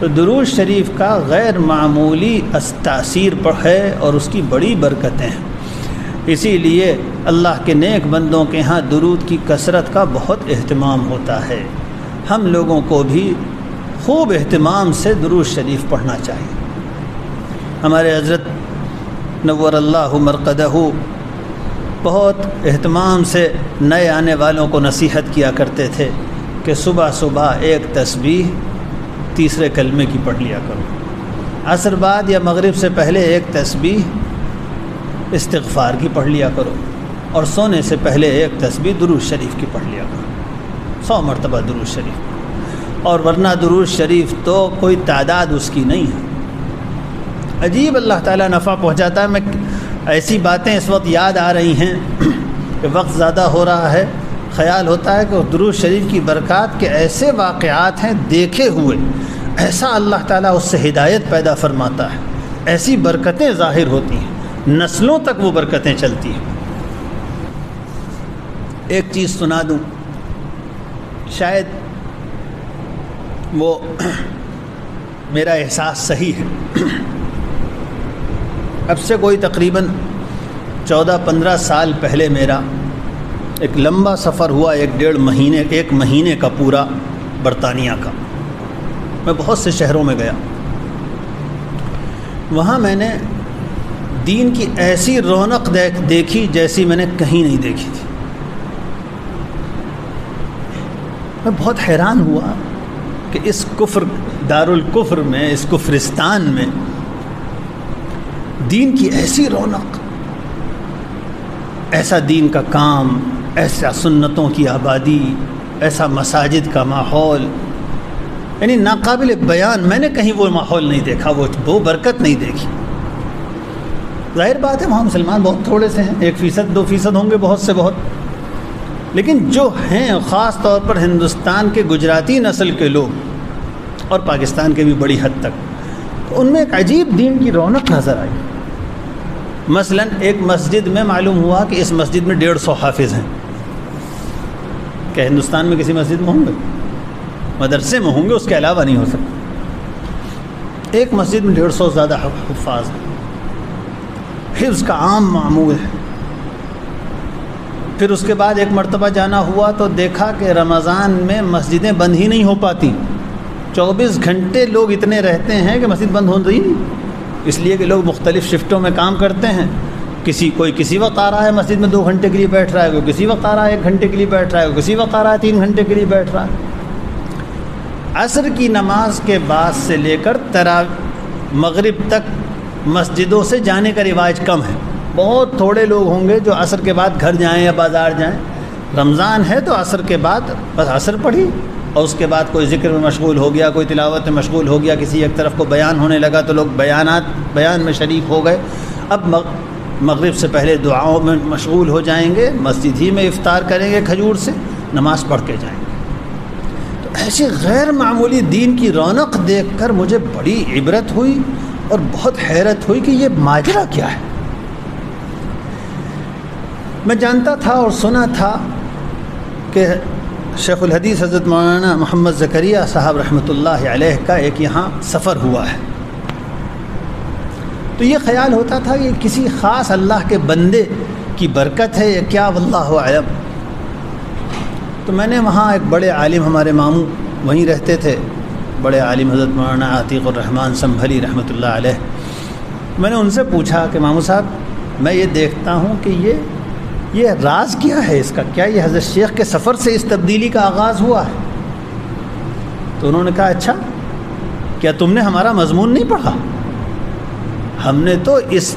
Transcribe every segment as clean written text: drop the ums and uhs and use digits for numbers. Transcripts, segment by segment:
تو درود شریف کا غیر معمولی تاثیر پر ہے اور اس کی بڑی برکتیں ہیں۔ اسی لیے اللہ کے نیک بندوں کے ہاں درود کی کثرت کا بہت اہتمام ہوتا ہے۔ ہم لوگوں کو بھی خوب اہتمام سے درود شریف پڑھنا چاہیے۔ ہمارے حضرت نور اللہ مرقدہ بہت اہتمام سے نئے آنے والوں کو نصیحت کیا کرتے تھے کہ صبح صبح ایک تسبیح تیسرے کلمے کی پڑھ لیا کرو، عصر بعد یا مغرب سے پہلے ایک تسبیح استغفار کی پڑھ لیا کرو، اور سونے سے پہلے ایک تسبیح درود شریف کی پڑھ لیا کرو، 100 مرتبہ درود شریف۔ اور ورنہ درود شریف تو کوئی تعداد اس کی نہیں ہے۔ عجیب اللہ تعالیٰ نفع پہنچاتا ہے۔ میں ایسی باتیں اس وقت یاد آ رہی ہیں کہ وقت زیادہ ہو رہا ہے، خیال ہوتا ہے کہ درود شریف کی برکات کے ایسے واقعات ہیں دیکھے ہوئے، ایسا اللہ تعالیٰ اس سے ہدایت پیدا فرماتا ہے، ایسی برکتیں ظاہر ہوتی ہیں، نسلوں تک وہ برکتیں چلتی ہیں۔ ایک چیز سنا دوں، شاید وہ میرا احساس صحیح ہے۔ اب سے کوئی تقریباً 14-15 سال پہلے میرا ایک لمبا سفر ہوا، 1 مہینے کا پورا، برطانیہ کا۔ میں بہت سے شہروں میں گیا، وہاں میں نے دین کی ایسی رونق دیکھی جیسی میں نے کہیں نہیں دیکھی تھی۔ میں بہت حیران ہوا کہ اس دارالکفر میں، اس کفرستان میں دین کی ایسی رونق، ایسا دین کا کام، ایسا سنتوں کی آبادی، ایسا مساجد کا ماحول، یعنی ناقابل بیان۔ میں نے کہیں وہ ماحول نہیں دیکھا، وہ برکت نہیں دیکھی۔ ظاہر بات ہے وہاں مسلمان بہت تھوڑے سے ہیں، 1% 2% ہوں گے بہت سے بہت، لیکن جو ہیں خاص طور پر ہندوستان کے گجراتی نسل کے لوگ اور پاکستان کے بھی بڑی حد تک، تو ان میں ایک عجیب دین کی رونق نظر آئی۔ مثلا ایک مسجد میں معلوم ہوا کہ اس مسجد میں 150 حافظ ہیں۔ کیا ہندوستان میں کسی مسجد میں ہوں گے؟ مدرسے میں ہوں گے، اس کے علاوہ نہیں ہو سکتا۔ ایک مسجد میں 150 زیادہ حفاظ ہیں، حفظ کا عام معمول ہے۔ پھر اس کے بعد ایک مرتبہ جانا ہوا تو دیکھا کہ رمضان میں مسجدیں بند ہی نہیں ہو پاتی، 24 گھنٹے لوگ اتنے رہتے ہیں کہ مسجد بند ہو رہی نہیں، اس لیے کہ لوگ مختلف شفٹوں میں کام کرتے ہیں۔ کوئی کسی وقت آ رہا ہے مسجد میں 2 گھنٹے کے لیے بیٹھ رہا ہے، کوئی کسی وقت آ رہا ہے 1 گھنٹے کے لیے بیٹھ رہا ہے، کوئی کسی وقت آ رہا ہے 3 گھنٹے کے لیے بیٹھ رہا ہے۔ عصر کی نماز کے بعد سے لے کر مغرب تک مسجدوں سے جانے کا رواج کم ہے۔ بہت تھوڑے لوگ ہوں گے جو عصر کے بعد گھر جائیں یا بازار جائیں۔ رمضان ہے تو عصر کے بعد بس عصر پڑھی، اور اس کے بعد کوئی ذکر میں مشغول ہو گیا، کوئی تلاوت میں مشغول ہو گیا، کسی ایک طرف کو بیان ہونے لگا تو لوگ بیان میں شریک ہو گئے۔ اب مغرب سے پہلے دعاؤں میں مشغول ہو جائیں گے، مسجد ہی میں افطار کریں گے کھجور سے، نماز پڑھ کے جائیں گے۔ تو ایسی غیر معمولی دین کی رونق دیکھ کر مجھے بڑی عبرت ہوئی اور بہت حیرت ہوئی کہ یہ ماجرا کیا ہے۔ میں جانتا تھا اور سنا تھا کہ شیخ الحدیث حضرت مولانا محمد زکریہ صاحب رحمۃ اللہ علیہ کا ایک یہاں سفر ہوا ہے، تو یہ خیال ہوتا تھا کہ کسی خاص اللہ کے بندے کی برکت ہے یا کیا، واللہ اعلم۔ تو میں نے وہاں ایک بڑے عالم، ہمارے ماموں وہیں رہتے تھے، بڑے عالم حضرت مولانا عتیق الرحمن سنبھلی رحمۃ اللہ علیہ، میں نے ان سے پوچھا کہ ماموں صاحب میں یہ دیکھتا ہوں کہ یہ راز کیا ہے اس کا، کیا یہ حضرت شیخ کے سفر سے اس تبدیلی کا آغاز ہوا ہے؟ تو انہوں نے کہا اچھا کیا تم نے ہمارا مضمون نہیں پڑھا؟ ہم نے تو اس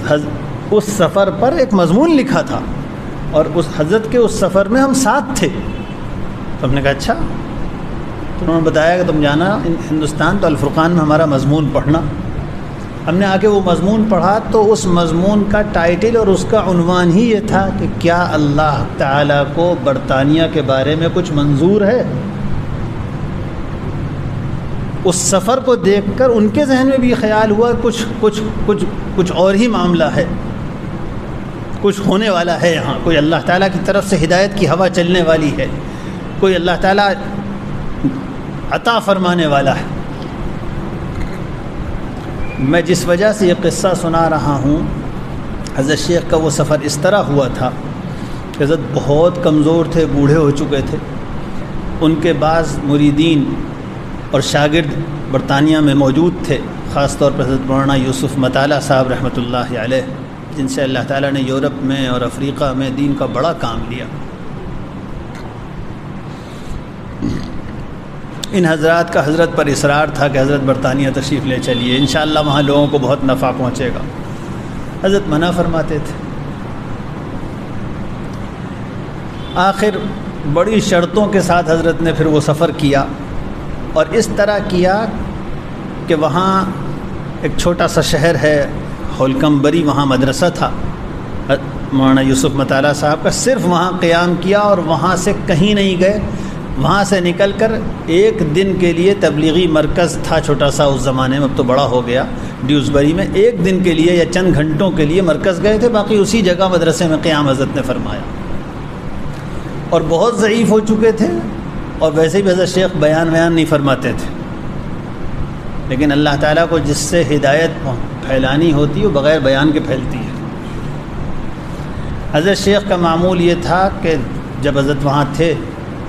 سفر پر ایک مضمون لکھا تھا اور اس حضرت کے اس سفر میں ہم ساتھ تھے۔ تو ہم نے کہا اچھا، تو انہوں نے بتایا کہ تم جانا ہندوستان تو الفرقان میں ہمارا مضمون پڑھنا۔ ہم نے آ کے وہ مضمون پڑھا تو اس مضمون کا ٹائٹل اور اس کا عنوان ہی یہ تھا کہ کیا اللہ تعالیٰ کو برطانیہ کے بارے میں کچھ منظور ہے؟ اس سفر کو دیکھ کر ان کے ذہن میں بھی خیال ہوا کچھ اور ہی معاملہ ہے، کچھ ہونے والا ہے یہاں، کوئی اللہ تعالیٰ کی طرف سے ہدایت کی ہوا چلنے والی ہے، کوئی اللہ تعالیٰ عطا فرمانے والا ہے۔ میں جس وجہ سے یہ قصہ سنا رہا ہوں، حضرت شیخ کا وہ سفر اس طرح ہوا تھا کہ حضرت بہت کمزور تھے، بوڑھے ہو چکے تھے۔ ان کے بعض مریدین اور شاگرد برطانیہ میں موجود تھے، خاص طور پر حضرت مولانا یوسف مطالعہ صاحب رحمۃ اللہ علیہ، جن سے اللہ تعالیٰ نے یورپ میں اور افریقہ میں دین کا بڑا کام لیا۔ ان حضرات کا حضرت پر اصرار تھا کہ حضرت برطانیہ تشریف لے چلیے، انشاءاللہ وہاں لوگوں کو بہت نفع پہنچے گا۔ حضرت منع فرماتے تھے۔ آخر بڑی شرطوں کے ساتھ حضرت نے پھر وہ سفر کیا، اور اس طرح کیا کہ وہاں ایک چھوٹا سا شہر ہے ہولکمبری، وہاں مدرسہ تھا مولانا یوسف مطالعہ صاحب کا، صرف وہاں قیام کیا اور وہاں سے کہیں نہیں گئے۔ وہاں سے نکل کر ایک دن کے لیے تبلیغی مرکز تھا چھوٹا سا اس زمانے میں، اب تو بڑا ہو گیا، ڈیوزبری میں، ایک دن کے لیے یا چند گھنٹوں کے لیے مرکز گئے تھے، باقی اسی جگہ مدرسے میں قیام حضرت نے فرمایا۔ اور بہت ضعیف ہو چکے تھے، اور ویسے بھی حضرت شیخ بیان نہیں فرماتے تھے، لیکن اللہ تعالیٰ کو جس سے ہدایت پھیلانی ہوتی ہے وہ بغیر بیان کے پھیلتی ہے۔ حضرت شیخ کا معمول یہ تھا کہ جب حضرت وہاں تھے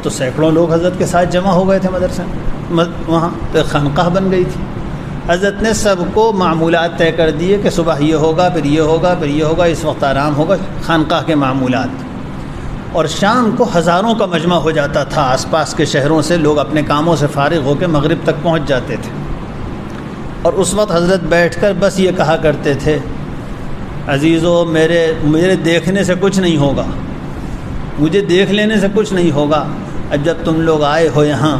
تو سینکڑوں لوگ حضرت کے ساتھ جمع ہو گئے تھے مدرسے میں، وہاں تو خانقاہ بن گئی تھی۔ حضرت نے سب کو معمولات طے کر دیے کہ صبح یہ ہوگا، پھر یہ ہوگا، پھر یہ ہوگا، اس وقت آرام ہوگا، خانقاہ کے معمولات۔ اور شام کو ہزاروں کا مجمع ہو جاتا تھا، آس پاس کے شہروں سے لوگ اپنے کاموں سے فارغ ہو کے مغرب تک پہنچ جاتے تھے، اور اس وقت حضرت بیٹھ کر بس یہ کہا کرتے تھے، عزیزو میرے دیکھنے سے کچھ نہیں ہوگا، مجھے دیکھ لینے سے کچھ نہیں ہوگا، اب جب تم لوگ آئے ہو یہاں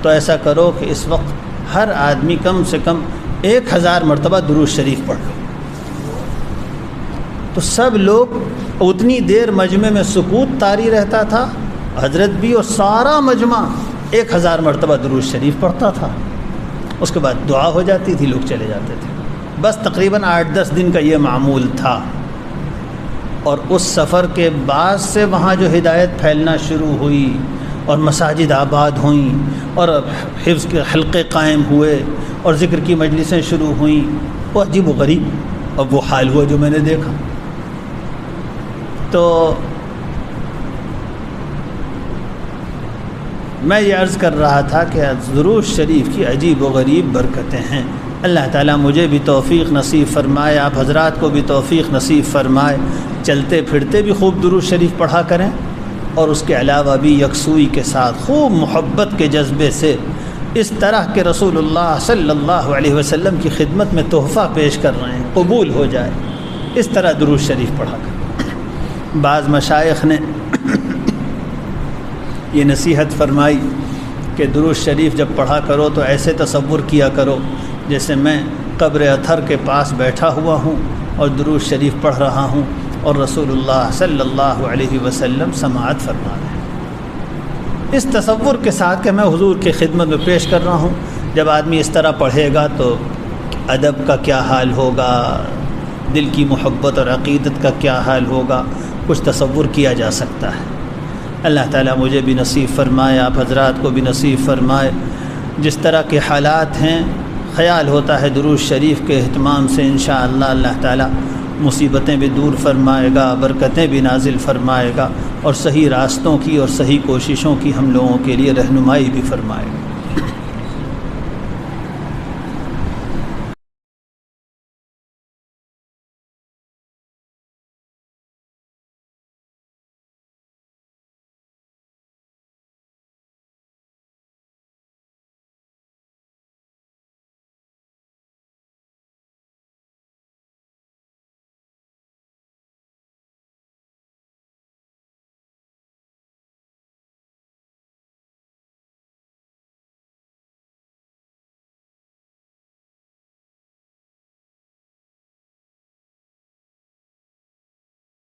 تو ایسا کرو کہ اس وقت ہر آدمی کم سے کم 1000 مرتبہ درود شریف پڑھ لو۔ تو سب لوگ، اتنی دیر مجمع میں سکوت طاری رہتا تھا، حضرت بھی اور سارا مجمع 1000 مرتبہ درود شریف پڑھتا تھا، اس کے بعد دعا ہو جاتی تھی، لوگ چلے جاتے تھے۔ بس تقریباً 8-10 دن کا یہ معمول تھا، اور اس سفر کے بعد سے وہاں جو ہدایت پھیلنا شروع ہوئی اور مساجد آباد ہوئیں اور حفظ کے حلقے قائم ہوئے اور ذکر کی مجلسیں شروع ہوئیں، وہ عجیب و غریب اب وہ حال ہوا جو میں نے دیکھا۔ تو میں یہ عرض کر رہا تھا کہ درود شریف کی عجیب و غریب برکتیں ہیں۔ اللہ تعالیٰ مجھے بھی توفیق نصیب فرمائے، آپ حضرات کو بھی توفیق نصیب فرمائے، چلتے پھرتے بھی خوب درود شریف پڑھا کریں، اور اس کے علاوہ بھی یکسوئی کے ساتھ خوب محبت کے جذبے سے اس طرح کے رسول اللہ صلی اللہ علیہ وسلم کی خدمت میں تحفہ پیش کر رہے ہیں، قبول ہو جائے، اس طرح درود شریف پڑھا کریں۔ بعض مشائخ نے یہ نصیحت فرمائی کہ درود شریف جب پڑھا کرو تو ایسے تصور کیا کرو جیسے میں قبر اطہر کے پاس بیٹھا ہوا ہوں اور درود شریف پڑھ رہا ہوں، اور رسول اللہ صلی اللہ علیہ وسلم سماعت فرما رہے ہیں، اس تصور کے ساتھ کہ میں حضور کی خدمت میں پیش کر رہا ہوں۔ جب آدمی اس طرح پڑھے گا تو ادب کا کیا حال ہوگا، دل کی محبت اور عقیدت کا کیا حال ہوگا، کچھ تصور کیا جا سکتا ہے۔ اللہ تعالیٰ مجھے بھی نصیب فرمائے، آپ حضرات کو بھی نصیب فرمائے۔ جس طرح کے حالات ہیں، خیال ہوتا ہے درود شریف کے اہتمام سے انشاءاللہ اللہ تعالیٰ مصیبتیں بھی دور فرمائے گا، برکتیں بھی نازل فرمائے گا، اور صحیح راستوں کی اور صحیح کوششوں کی ہم لوگوں کے لیے رہنمائی بھی فرمائے گا۔